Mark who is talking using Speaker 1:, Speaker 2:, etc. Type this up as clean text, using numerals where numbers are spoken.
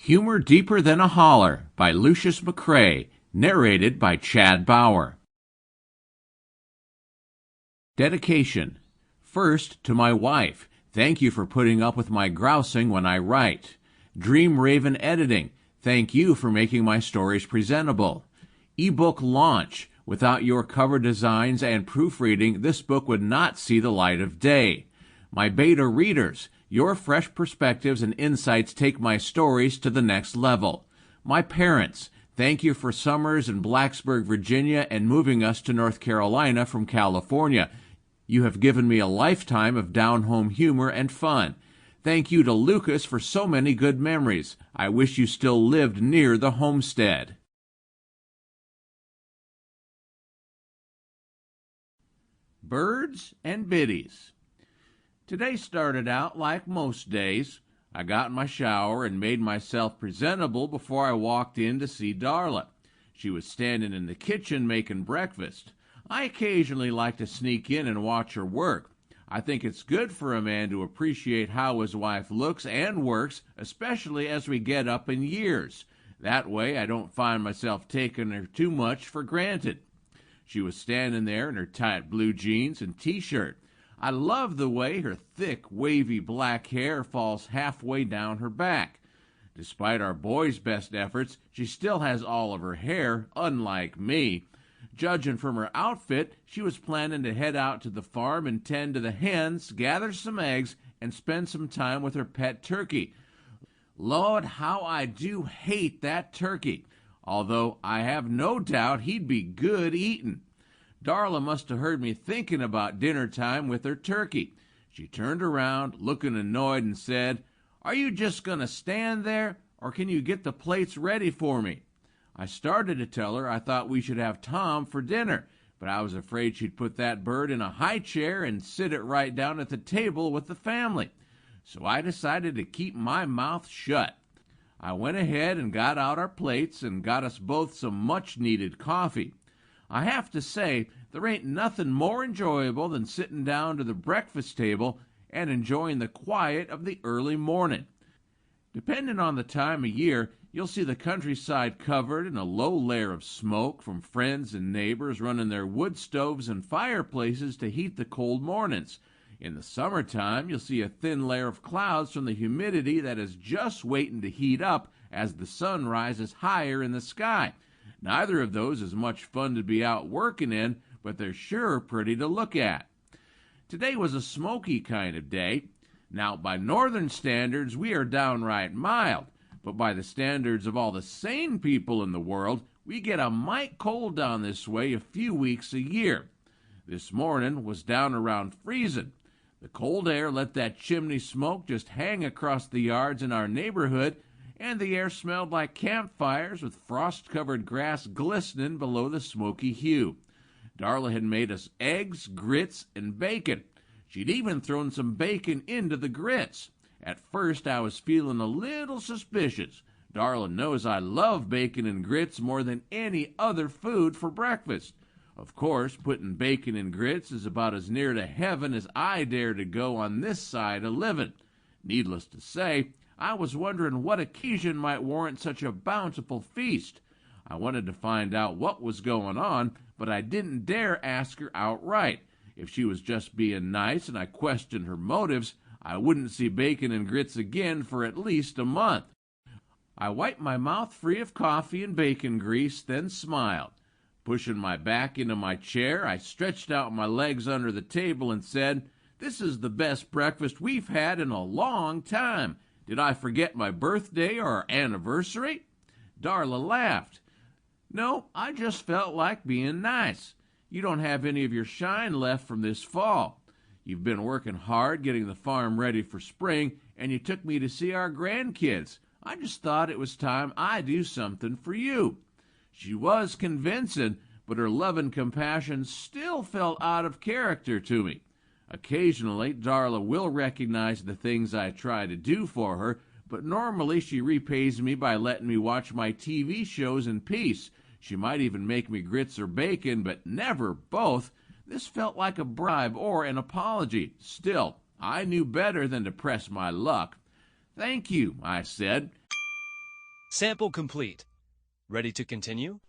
Speaker 1: Humor Deeper Than a Holler by Lucius narrated by Chad Bowar. Dedication. First, to my wife, thank you for putting up with my grousing when I write. Dream Raven Editing, thank you for making my stories presentable. Ebook launch, without your cover designs and proofreading, this book would not see the light of day. My beta readers, your fresh perspectives and insights take my stories to the next level. My parents, thank you for summers in Blacksburg, Virginia, and moving us to North Carolina from California. You have given me a lifetime of down-home humor and fun. Thank you to Lucas for so many good memories. I wish you still lived near the homestead. Birds and Biddies. Today started out like most days. I got in my shower and made myself presentable before I walked in to see Darla. She was standing in the kitchen making breakfast. I occasionally like to sneak in and watch her work. I think it's good for a man to appreciate how his wife looks and works, especially as we get up in years. That way I don't find myself taking her too much for granted. She was standing there in her tight blue jeans and t-shirt. I love the way her thick, wavy black hair falls halfway down her back. Despite our boy's best efforts, she still has all of her hair, unlike me. Judging from her outfit, she was planning to head out to the farm and tend to the hens, gather some eggs, and spend some time with her pet turkey. Lord, how I do hate that turkey, although I have no doubt he'd be good eating. Darla must have heard me thinking about dinner time with her turkey. She turned around, looking annoyed, and said, "Are you just going to stand there, or can you get the plates ready for me?" I started to tell her I thought we should have Tom for dinner, but I was afraid she'd put that bird in a high chair and sit it right down at the table with the family. So I decided to keep my mouth shut. I went ahead and got out our plates and got us both some much-needed coffee. I have to say, there ain't nothing more enjoyable than sitting down to the breakfast table and enjoying the quiet of the early morning. Depending on the time of year, you'll see the countryside covered in a low layer of smoke from friends and neighbors running their wood stoves and fireplaces to heat the cold mornings. In the summertime, you'll see a thin layer of clouds from the humidity that is just waiting to heat up as the sun rises higher in the sky. Neither of those is much fun to be out working in, but they're sure pretty to look at. Today was a smoky kind of day. Now, by northern standards, we are downright mild, but by the standards of all the sane people in the world, we get a mite cold down this way a few weeks a year. This morning was down around freezing. The cold air let that chimney smoke just hang across the yards in our neighborhood, and the air smelled like campfires with frost-covered grass glistening below the smoky hue. Darla had made us eggs, grits, and bacon. She'd even thrown some bacon into the grits. At first, I was feeling a little suspicious. Darla knows I love bacon and grits more than any other food for breakfast. Of course, putting bacon in grits is about as near to heaven as I dare to go on this side of living. Needless to say, I was wondering what occasion might warrant such a bountiful feast. I wanted to find out what was going on, but I didn't dare ask her outright. If she was just being nice and I questioned her motives, I wouldn't see bacon and grits again for at least a month. I wiped my mouth free of coffee and bacon grease, then smiled. Pushing my back into my chair, I stretched out my legs under the table and said, "This is the best breakfast we've had in a long time. Did I forget my birthday or our anniversary?" Darla laughed. "No, I just felt like being nice. You don't have any of your shine left from this fall. You've been working hard getting the farm ready for spring, and you took me to see our grandkids. I just thought it was time I do something for you." She was convincing, but her loving compassion still felt out of character to me. Occasionally, Darla will recognize the things I try to do for her, but normally she repays me by letting me watch my TV shows in peace. She might even make me grits or bacon, but never both. This felt like a bribe or an apology. Still, I knew better than to press my luck. "Thank you," I said.
Speaker 2: Sample complete. Ready to continue?